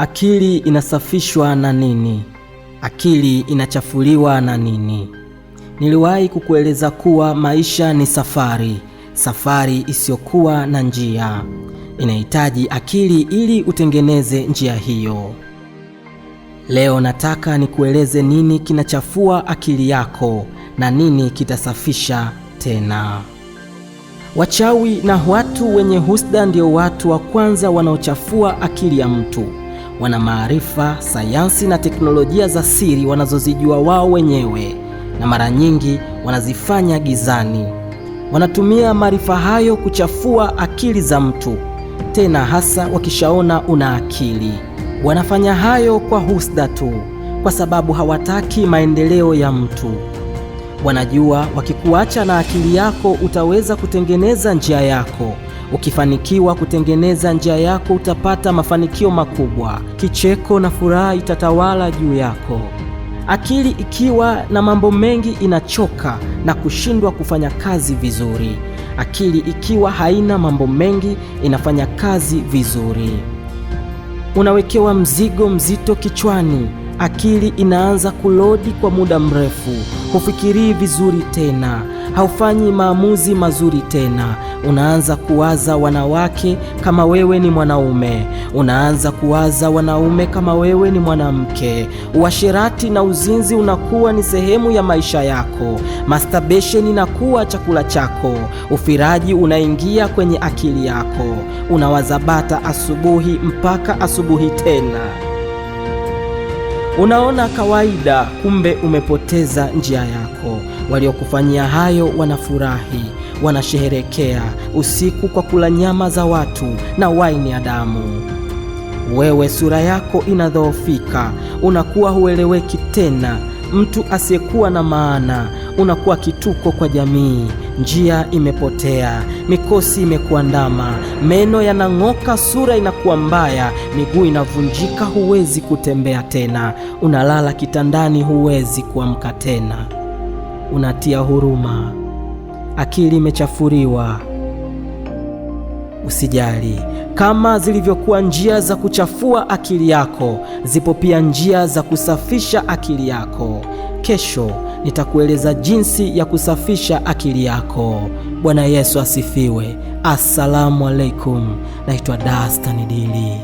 Akili inasafishwa na nini? Akili inachafuliwa na nini? Niliwahi kukueleza kuwa maisha ni safari isiyokuwa na njia. Inahitaji akili ili utengeneze njia hiyo. Leo nataka nikueleze nini kinachafua akili yako na nini kitasafisha tena. Wachawi na watu wenye husda ndio watu wa kwanza wanaochafua akili ya mtu. Wana maarifa, sayansi na teknolojia za siri wanazozijua wao wenyewe, na mara nyingi wanazifanya gizani. Wanatumia maarifa hayo kuchafua akili za mtu, tena hasa wakishaona una akili. Wanafanya hayo kwa husda tu, kwa sababu hawataki maendeleo ya mtu. Wanajua wakikuacha na akili yako utaweza kutengeneza njia yako. Ukifanikiwa kutengeneza njia yako utapata mafanikio makubwa. Kicheko na furaha itatawala juu yako. Akili ikiwa na mambo mengi inachoka na kushindwa kufanya kazi vizuri. Akili ikiwa haina mambo mengi inafanya kazi vizuri. Unawekewa mzigo mzito kichwani. Akili inaanza kulodi kwa muda mrefu. Hufikirii vizuri tena, haufanyi maamuzi mazuri tena. Unaanza kuwaza wanawake kama wewe ni mwanaume. Unaanza kuwaza wanaume kama wewe ni mwanamke. Uasherati na uzinzi unakuwa ni sehemu ya maisha yako. Masturbation inakuwa chakula chako. Ufiraji unaingia kwenye akili yako. Unawaza bata asubuhi mpaka asubuhi tena. Unaona kawaida, kumbe umepoteza njia yako. Waliokufanyia hayo wanafurahi, wanasherehekea usiku kwa kula nyama za watu na waini ya damu. Wewe sura yako inadhoofika, unakuwa hueleweki tena, mtu asiyekuwa na maana. Unakuwa kituko kwa jamii. Njia imepotea, mikosi imekuandama, meno yanang'oka, sura inakuwa mbaya, miguu inavunjika, huwezi kutembea tena. Unalala kitandani, huwezi kuamka tena. Unatia huruma. Akili imechafuriwa. Usijali. Kama zilivyokuwa njia za kuchafua akili yako, zipo pia njia za kusafisha akili yako. Kesho nitakueleza jinsi ya kusafisha akili yako. Bwana Yesu asifiwe. Assalamu alaikum. Naitwa Dastan Dili.